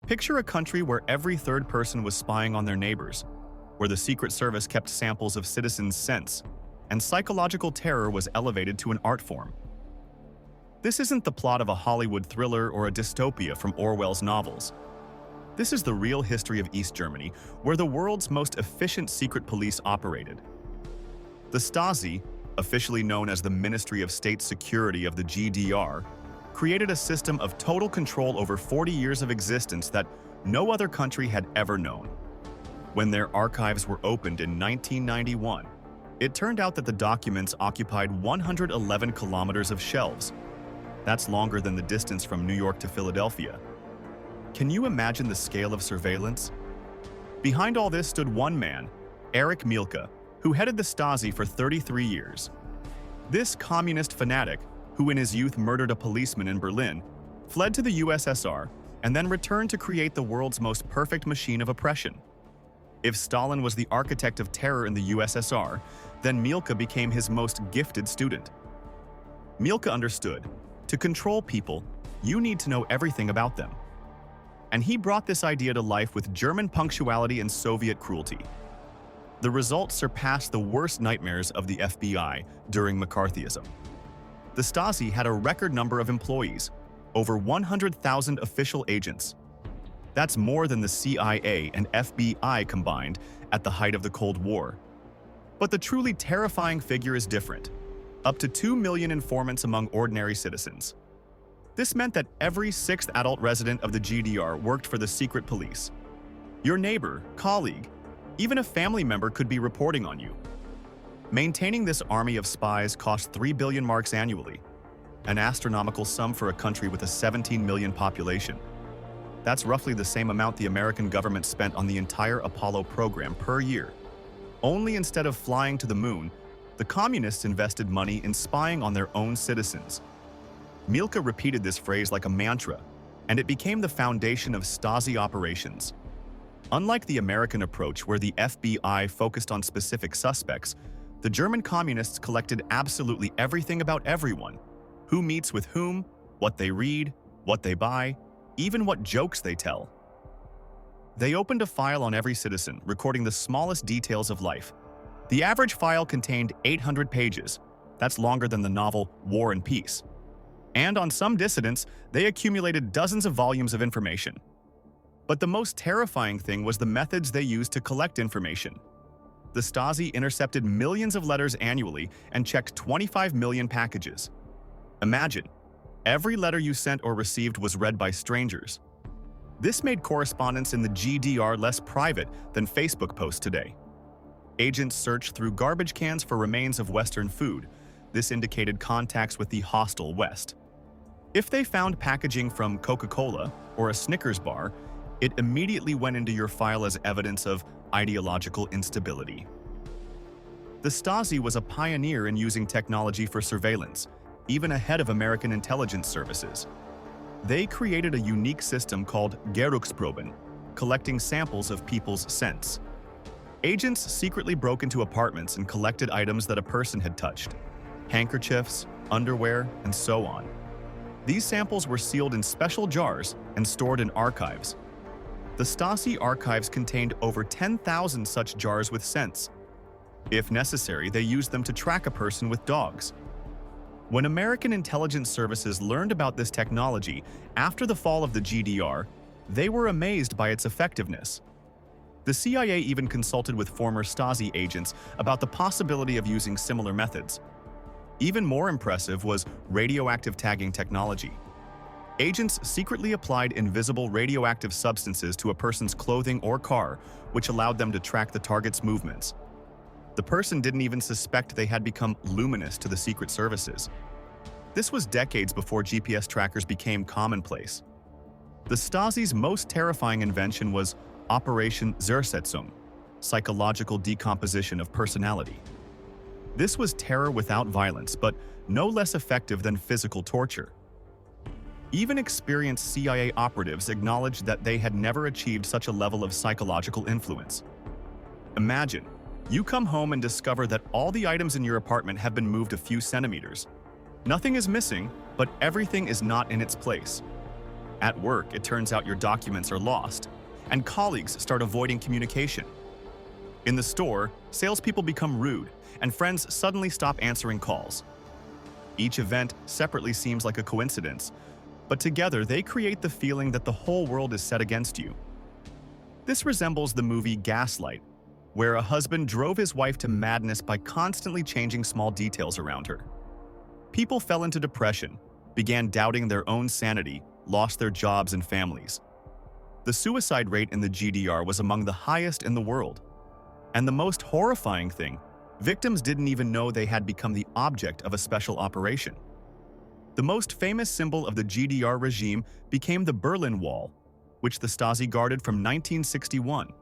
Picture a country where every third person was spying on their neighbors, where the Secret Service kept samples of citizens' scents, and psychological terror was elevated to an art form. This isn't the plot of a Hollywood thriller or a dystopia from Orwell's novels. This is the real history of East Germany, where the world's most efficient secret police operated. The Stasi, officially known as the Ministry of State Security of the GDR, created a system of total control over 40 years of existence that no other country had ever known. When their archives were opened in 1991, it turned out that the documents occupied 111 kilometers of shelves. That's longer than the distance from New York to Philadelphia. Can you imagine the scale of surveillance? Behind all this stood one man, Erich Mielke, who headed the Stasi for 33 years. This communist fanatic, who in his youth murdered a policeman in Berlin, fled to the USSR and then returned to create the world's most perfect machine of oppression. If Stalin was the architect of terror in the USSR, then Mielke became his most gifted student. Mielke understood, to control people, you need to know everything about them. And he brought this idea to life with German punctuality and Soviet cruelty. The results surpassed the worst nightmares of the FBI during McCarthyism. The Stasi had a record number of employees, over 100,000 official agents. That's more than the CIA and FBI combined at the height of the Cold War. But the truly terrifying figure is different. Up to 2 million informants among ordinary citizens. This meant that every sixth adult resident of the GDR worked for the secret police. Your neighbor, colleague, even a family member could be reporting on you. Maintaining this army of spies cost 3 billion marks annually, an astronomical sum for a country with a 17 million population. That's roughly the same amount the American government spent on the entire Apollo program per year. Only instead of flying to the moon, the communists invested money in spying on their own citizens. Mielke repeated this phrase like a mantra, and it became the foundation of Stasi operations. Unlike the American approach where the FBI focused on specific suspects, the German communists collected absolutely everything about everyone: who meets with whom, what they read, what they buy, even what jokes they tell. They opened a file on every citizen, recording the smallest details of life. The average file contained 800 pages. That's longer than the novel War and Peace. And on some dissidents, they accumulated dozens of volumes of information. But the most terrifying thing was the methods they used to collect information. The Stasi intercepted millions of letters annually and checked 25 million packages. Imagine, every letter you sent or received was read by strangers. This made correspondence in the GDR less private than Facebook posts today. Agents searched through garbage cans for remains of Western food. This indicated contacts with the hostile West. If they found packaging from Coca-Cola or a Snickers bar, it immediately went into your file as evidence of ideological instability. The Stasi was a pioneer in using technology for surveillance, even ahead of American intelligence services. They created a unique system called Geruchsproben, collecting samples of people's scents. Agents secretly broke into apartments and collected items that a person had touched: handkerchiefs, underwear, and so on. These samples were sealed in special jars and stored in archives. The Stasi archives contained over 10,000 such jars with scents. If necessary, they used them to track a person with dogs. When American intelligence services learned about this technology after the fall of the GDR, they were amazed by its effectiveness. The CIA even consulted with former Stasi agents about the possibility of using similar methods. Even more impressive was radioactive tagging technology. Agents secretly applied invisible radioactive substances to a person's clothing or car, which allowed them to track the target's movements. The person didn't even suspect they had become luminous to the secret services. This was decades before GPS trackers became commonplace. The Stasi's most terrifying invention was Operation Zersetzung, psychological decomposition of personality. This was terror without violence, but no less effective than physical torture. Even experienced CIA operatives acknowledged that they had never achieved such a level of psychological influence. Imagine, you come home and discover that all the items in your apartment have been moved a few centimeters. Nothing is missing, but everything is not in its place. At work, it turns out your documents are lost, and colleagues start avoiding communication. In the store, salespeople become rude, and friends suddenly stop answering calls. Each event separately seems like a coincidence, but together they create the feeling that the whole world is set against you. This resembles the movie Gaslight, where a husband drove his wife to madness by constantly changing small details around her. People fell into depression, began doubting their own sanity, lost their jobs and families. The suicide rate in the GDR was among the highest in the world. And the most horrifying thing, victims didn't even know they had become the object of a special operation. The most famous symbol of the GDR regime became the Berlin Wall, which the Stasi guarded from 1961.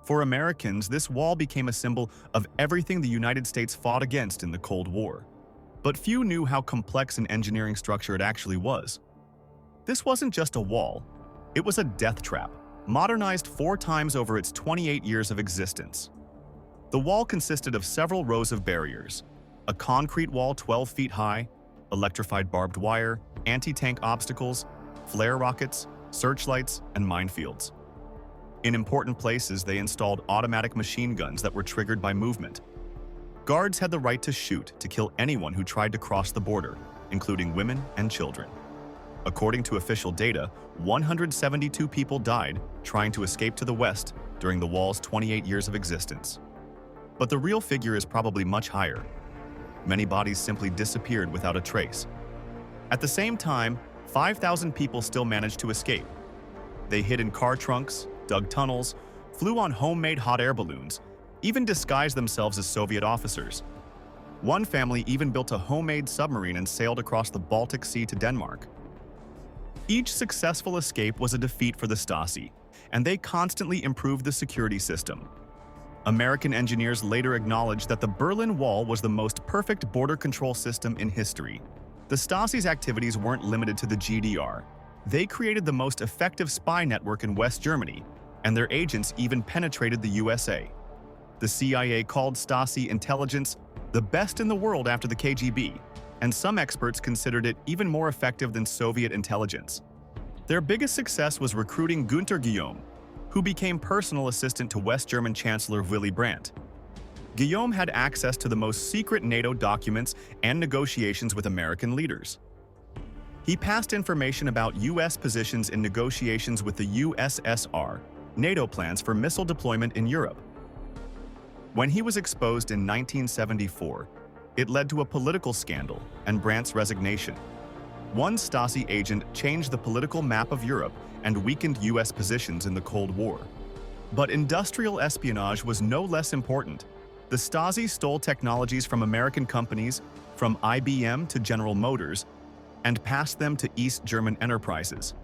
For Americans, this wall became a symbol of everything the United States fought against in the Cold War. But few knew how complex an engineering structure it actually was. This wasn't just a wall, it was a death trap, modernized 4 times over its 28 years of existence. The wall consisted of several rows of barriers, a concrete wall 12 feet high, electrified barbed wire, anti-tank obstacles, flare rockets, searchlights, and minefields. In important places, they installed automatic machine guns that were triggered by movement. Guards had the right to shoot to kill anyone who tried to cross the border, including women and children. According to official data, 172 people died trying to escape to the west during the wall's 28 years of existence. But the real figure is probably much higher. Many bodies simply disappeared without a trace. At the same time, 5,000 people still managed to escape. They hid in car trunks, dug tunnels, flew on homemade hot air balloons, even disguised themselves as Soviet officers. One family even built a homemade submarine and sailed across the Baltic Sea to Denmark. Each successful escape was a defeat for the Stasi, and they constantly improved the security system. American engineers later acknowledged that the Berlin Wall was the most perfect border control system in history. The Stasi's activities weren't limited to the GDR. They created the most effective spy network in West Germany, and their agents even penetrated the USA. The CIA called Stasi intelligence the best in the world after the KGB, and some experts considered it even more effective than Soviet intelligence. Their biggest success was recruiting Günter Guillaume, who became personal assistant to West German Chancellor Willy Brandt. Guillaume had access to the most secret NATO documents and negotiations with American leaders. He passed information about U.S. positions in negotiations with the USSR, NATO plans for missile deployment in Europe. When he was exposed in 1974, it led to a political scandal and Brandt's resignation. One Stasi agent changed the political map of Europe and weakened U.S. positions in the Cold War. But industrial espionage was no less important. The Stasi stole technologies from American companies, from IBM to General Motors, and passed them to East German enterprises.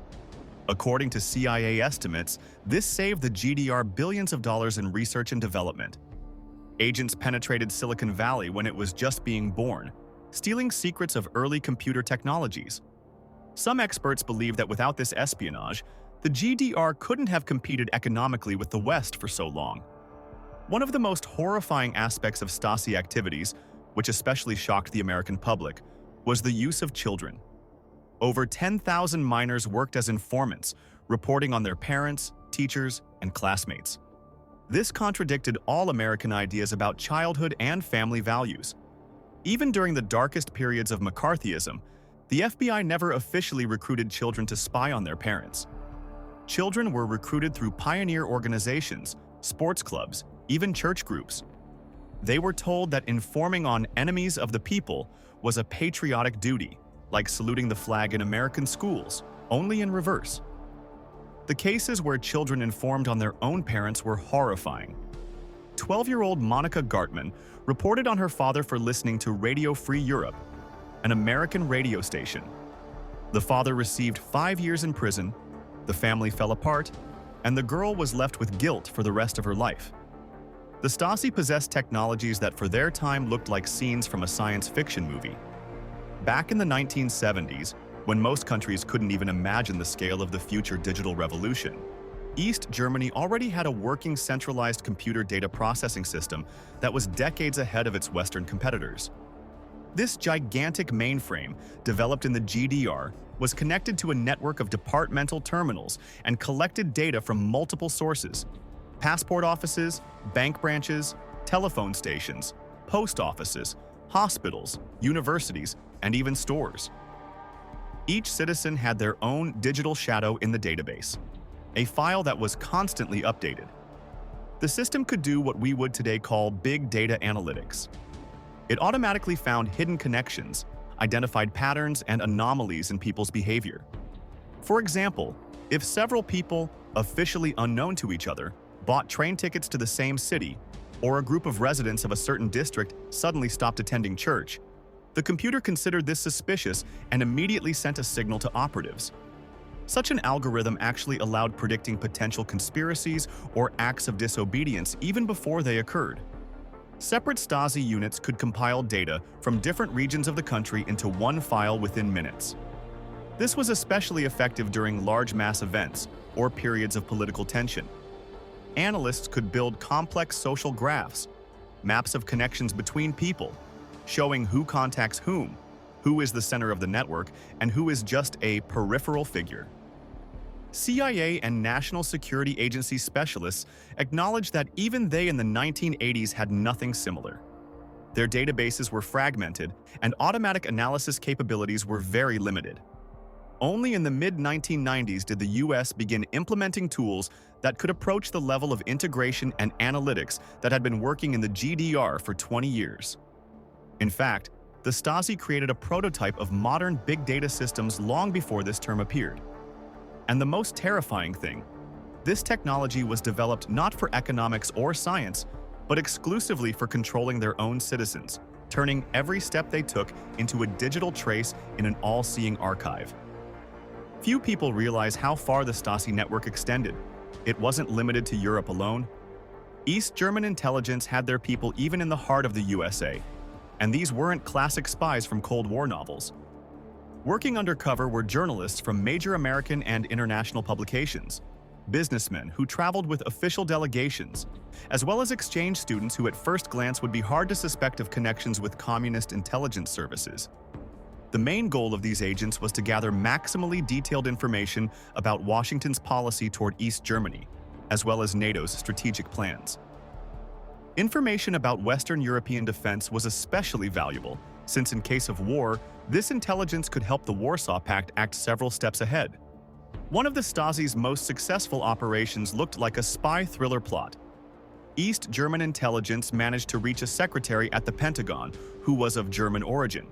According to CIA estimates, this saved the GDR billions of dollars in research and development. Agents penetrated Silicon Valley when it was just being born, stealing secrets of early computer technologies. Some experts believe that without this espionage, the GDR couldn't have competed economically with the West for so long. One of the most horrifying aspects of Stasi activities, which especially shocked the American public, was the use of children. Over 10,000 minors worked as informants, reporting on their parents, teachers, and classmates. This contradicted all American ideas about childhood and family values. Even during the darkest periods of McCarthyism, the FBI never officially recruited children to spy on their parents. Children were recruited through pioneer organizations, sports clubs, even church groups. They were told that informing on enemies of the people was a patriotic duty, like saluting the flag in American schools, only in reverse. The cases where children informed on their own parents were horrifying. 12-year-old Monica Gartman reported on her father for listening to Radio Free Europe, an American radio station. The father received 5 years in prison, the family fell apart, and the girl was left with guilt for the rest of her life. The Stasi possessed technologies that for their time looked like scenes from a science fiction movie. Back in the 1970s, when most countries couldn't even imagine the scale of the future digital revolution, East Germany already had a working centralized computer data processing system that was decades ahead of its Western competitors. This gigantic mainframe, developed in the GDR, was connected to a network of departmental terminals and collected data from multiple sources: passport offices, bank branches, telephone stations, post offices, hospitals, universities, and even stores. Each citizen had their own digital shadow in the database, a file that was constantly updated. The system could do what we would today call big data analytics. It automatically found hidden connections, identified patterns and anomalies in people's behavior. For example, if several people, officially unknown to each other, bought train tickets to the same city, or a group of residents of a certain district suddenly stopped attending church, the computer considered this suspicious and immediately sent a signal to operatives. Such an algorithm actually allowed predicting potential conspiracies or acts of disobedience even before they occurred. Separate Stasi units could compile data from different regions of the country into one file within minutes. This was especially effective during large mass events or periods of political tension. Analysts could build complex social graphs, maps of connections between people, showing who contacts whom, who is the center of the network, and who is just a peripheral figure. CIA and National Security Agency specialists acknowledged that even they in the 1980s had nothing similar. Their databases were fragmented, and automatic analysis capabilities were very limited. Only in the mid-1990s did the US begin implementing tools that could approach the level of integration and analytics that had been working in the GDR for 20 years. In fact, the Stasi created a prototype of modern big data systems long before this term appeared. And the most terrifying thing, this technology was developed not for economics or science, but exclusively for controlling their own citizens, turning every step they took into a digital trace in an all-seeing archive. Few people realize how far the Stasi network extended. It wasn't limited to Europe alone. East German intelligence had their people even in the heart of the USA, and these weren't classic spies from Cold War novels. Working undercover were journalists from major American and international publications, businessmen who traveled with official delegations, as well as exchange students who at first glance would be hard to suspect of connections with communist intelligence services. The main goal of these agents was to gather maximally detailed information about Washington's policy toward East Germany, as well as NATO's strategic plans. Information about Western European defense was especially valuable, since in case of war, this intelligence could help the Warsaw Pact act several steps ahead. One of the Stasi's most successful operations looked like a spy thriller plot. East German intelligence managed to reach a secretary at the Pentagon who was of German origin.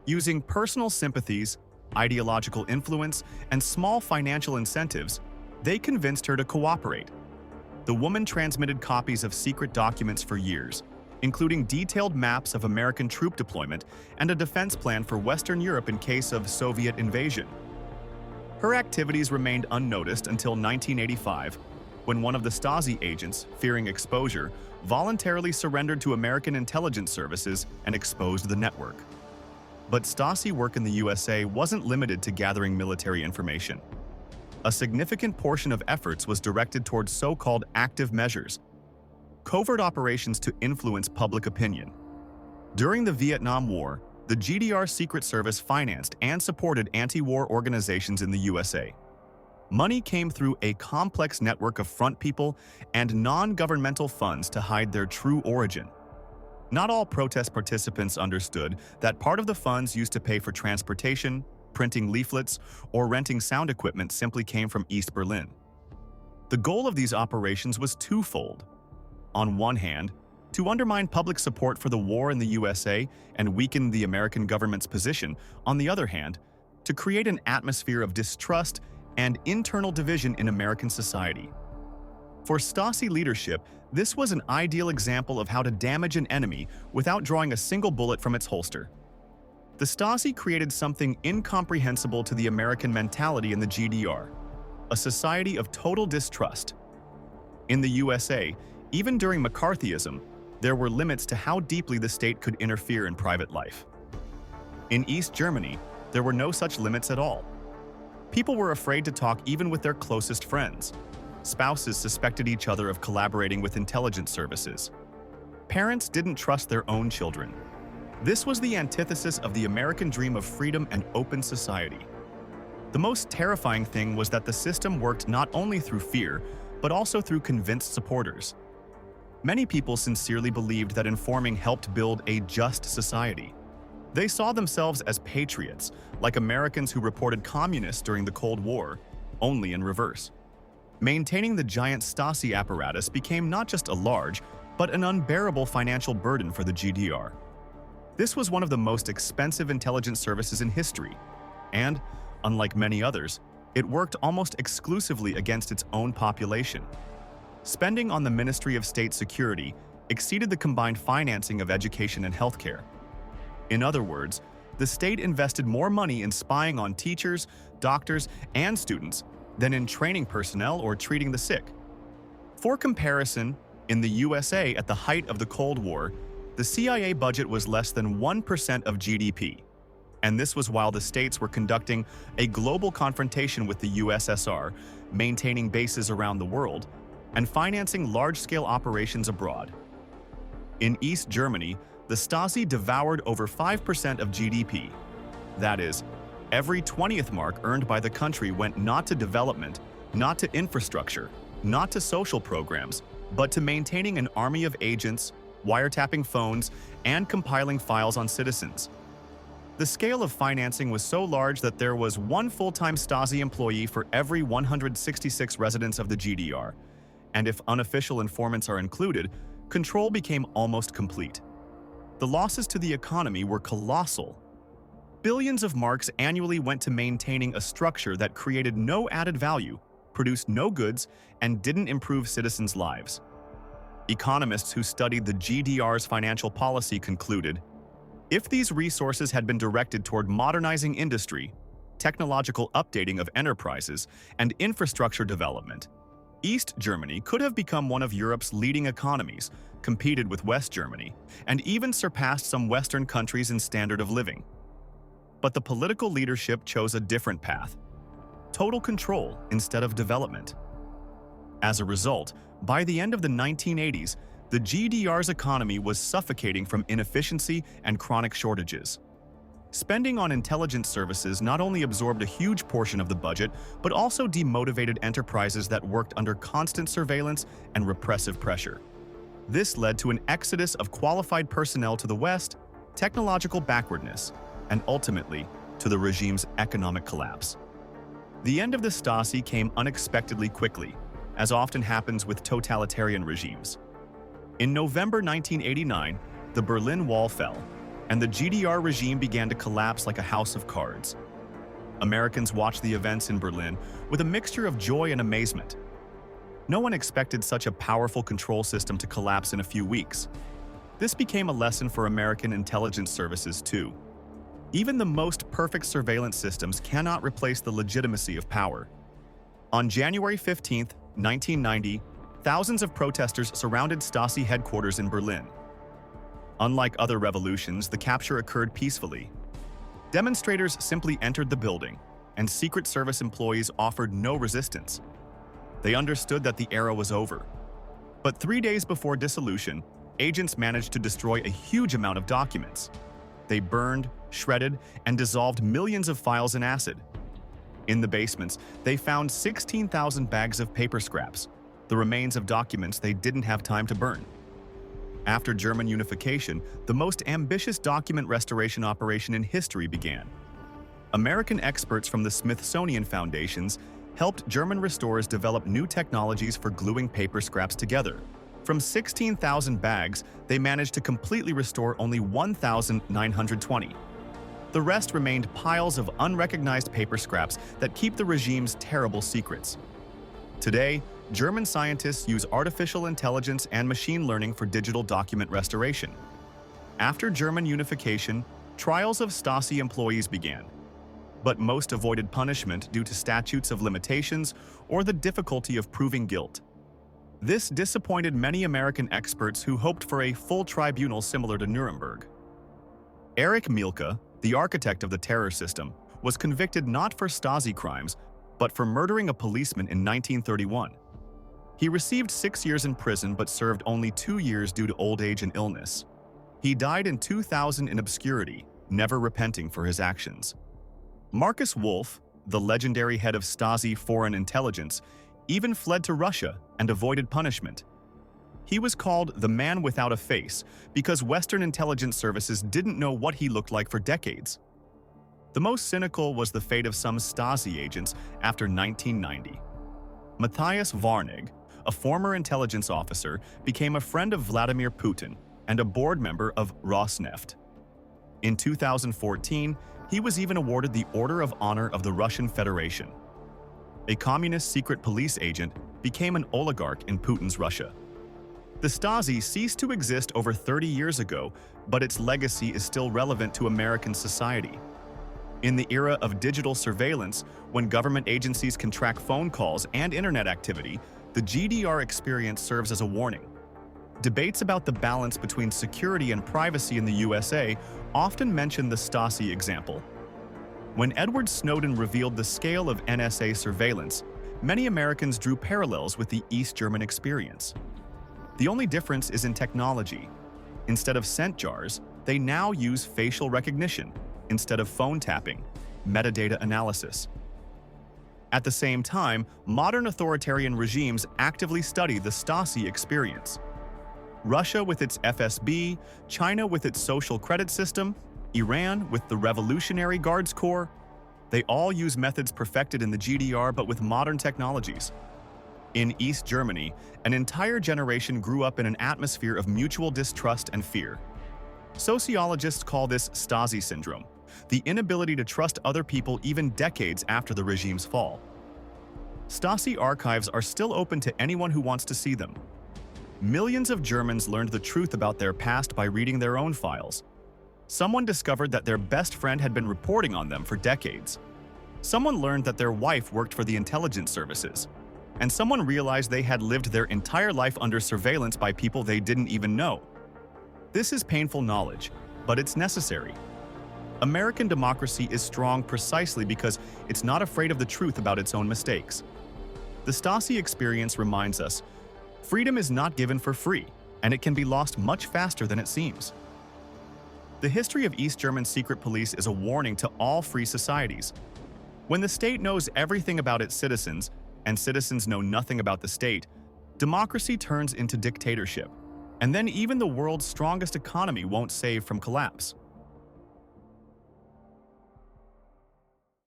Using personal sympathies, ideological influence, and small financial incentives, they convinced her to cooperate. The woman transmitted copies of secret documents for years, including detailed maps of American troop deployment and a defense plan for Western Europe in case of Soviet invasion. Her activities remained unnoticed until 1985, when one of the Stasi agents, fearing exposure, voluntarily surrendered to American intelligence services and exposed the network. But Stasi work in the USA wasn't limited to gathering military information. A significant portion of efforts was directed towards so-called active measures, covert operations to influence public opinion. During the Vietnam War, the GDR Secret Service financed and supported anti-war organizations in the USA. Money came through a complex network of front people and non-governmental funds to hide their true origin. Not all protest participants understood that part of the funds used to pay for transportation, printing leaflets, or renting sound equipment simply came from East Berlin. The goal of these operations was twofold. On one hand, to undermine public support for the war in the USA and weaken the American government's position. On the other hand, to create an atmosphere of distrust and internal division in American society. For Stasi leadership, this was an ideal example of how to damage an enemy without drawing a single bullet from its holster. The Stasi created something incomprehensible to the American mentality in the GDR, a society of total distrust. In the USA, even during McCarthyism, there were limits to how deeply the state could interfere in private life. In East Germany, there were no such limits at all. People were afraid to talk even with their closest friends. Spouses suspected each other of collaborating with intelligence services. Parents didn't trust their own children. This was the antithesis of the American dream of freedom and open society. The most terrifying thing was that the system worked not only through fear, but also through convinced supporters. Many people sincerely believed that informing helped build a just society. They saw themselves as patriots, like Americans who reported communists during the Cold War, only in reverse. Maintaining the giant Stasi apparatus became not just a large, but an unbearable financial burden for the GDR. This was one of the most expensive intelligence services in history, and, unlike many others, it worked almost exclusively against its own population. Spending on the Ministry of State Security exceeded the combined financing of education and healthcare. In other words, the state invested more money in spying on teachers, doctors, and students than in training personnel or treating the sick. For comparison, in the USA at the height of the Cold War, the CIA budget was less than 1% of GDP. And this was while the states were conducting a global confrontation with the USSR, maintaining bases around the world, and financing large-scale operations abroad. In East Germany, the Stasi devoured over 5% of GDP. That is, every 20th mark earned by the country went not to development, not to infrastructure, not to social programs, but to maintaining an army of agents, wiretapping phones, and compiling files on citizens. The scale of financing was so large that there was one full-time Stasi employee for every 166 residents of the GDR, and if unofficial informants are included, control became almost complete. The losses to the economy were colossal. Billions of marks annually went to maintaining a structure that created no added value, produced no goods, and didn't improve citizens' lives. Economists who studied the GDR's financial policy concluded, if these resources had been directed toward modernizing industry, technological updating of enterprises, and infrastructure development, East Germany could have become one of Europe's leading economies, competed with West Germany, and even surpassed some Western countries in standard of living. But the political leadership chose a different path: total control instead of development. As a result, by the end of the 1980s, the GDR's economy was suffocating from inefficiency and chronic shortages. Spending on intelligence services not only absorbed a huge portion of the budget, but also demotivated enterprises that worked under constant surveillance and repressive pressure. This led to an exodus of qualified personnel to the West, technological backwardness, and ultimately to the regime's economic collapse. The end of the Stasi came unexpectedly quickly, as often happens with totalitarian regimes. In November 1989, the Berlin Wall fell, and the GDR regime began to collapse like a house of cards. Americans watched the events in Berlin with a mixture of joy and amazement. No one expected such a powerful control system to collapse in a few weeks. This became a lesson for American intelligence services too. Even the most perfect surveillance systems cannot replace the legitimacy of power. On January 15, 1990, thousands of protesters surrounded Stasi headquarters in Berlin. Unlike other revolutions, the capture occurred peacefully. Demonstrators simply entered the building, and Secret Service employees offered no resistance. They understood that the era was over. But 3 days before dissolution, agents managed to destroy a huge amount of documents. They burned, shredded, and dissolved millions of files in acid. In the basements, they found 16,000 bags of paper scraps, the remains of documents they didn't have time to burn. After German unification, the most ambitious document restoration operation in history began. American experts from the Smithsonian Foundations helped German restorers develop new technologies for gluing paper scraps together. From 16,000 bags, they managed to completely restore only 1,920. The rest remained piles of unrecognized paper scraps that keep the regime's terrible secrets. Today, German scientists use artificial intelligence and machine learning for digital document restoration. After German unification, trials of Stasi employees began, but most avoided punishment due to statutes of limitations or the difficulty of proving guilt. This disappointed many American experts who hoped for a full tribunal similar to Nuremberg. Erich Mielke, the architect of the terror system, was convicted not for Stasi crimes, but for murdering a policeman in 1931. He received 6 years in prison but served only 2 years due to old age and illness. He died in 2000 in obscurity, never repenting for his actions. Markus Wolf, the legendary head of Stasi foreign intelligence, even fled to Russia and avoided punishment. He was called the man without a face because Western intelligence services didn't know what he looked like for decades. The most cynical was the fate of some Stasi agents after 1990. Matthias Warnig, a former intelligence officer, became a friend of Vladimir Putin and a board member of Rosneft. In 2014, he was even awarded the Order of Honor of the Russian Federation. A communist secret police agent became an oligarch in Putin's Russia. The Stasi ceased to exist over 30 years ago, but its legacy is still relevant to American society. In the era of digital surveillance, when government agencies can track phone calls and internet activity, the GDR experience serves as a warning. Debates about the balance between security and privacy in the USA often mention the Stasi example. When Edward Snowden revealed the scale of NSA surveillance, many Americans drew parallels with the East German experience. The only difference is in technology. Instead of scent jars, they now use facial recognition instead of phone tapping, metadata analysis. At the same time, modern authoritarian regimes actively study the Stasi experience. Russia with its FSB, China with its social credit system, Iran with the Revolutionary Guards Corps, they all use methods perfected in the GDR but with modern technologies. In East Germany, an entire generation grew up in an atmosphere of mutual distrust and fear. Sociologists call this Stasi syndrome, the inability to trust other people even decades after the regime's fall. Stasi archives are still open to anyone who wants to see them. Millions of Germans learned the truth about their past by reading their own files. Someone discovered that their best friend had been reporting on them for decades. Someone learned that their wife worked for the intelligence services. And someone realized they had lived their entire life under surveillance by people they didn't even know. This is painful knowledge, but it's necessary. American democracy is strong precisely because it's not afraid of the truth about its own mistakes. The Stasi experience reminds us, freedom is not given for free, and it can be lost much faster than it seems. The history of East German secret police is a warning to all free societies. When the state knows everything about its citizens, and citizens know nothing about the state, democracy turns into dictatorship, and then even the world's strongest economy won't save from collapse.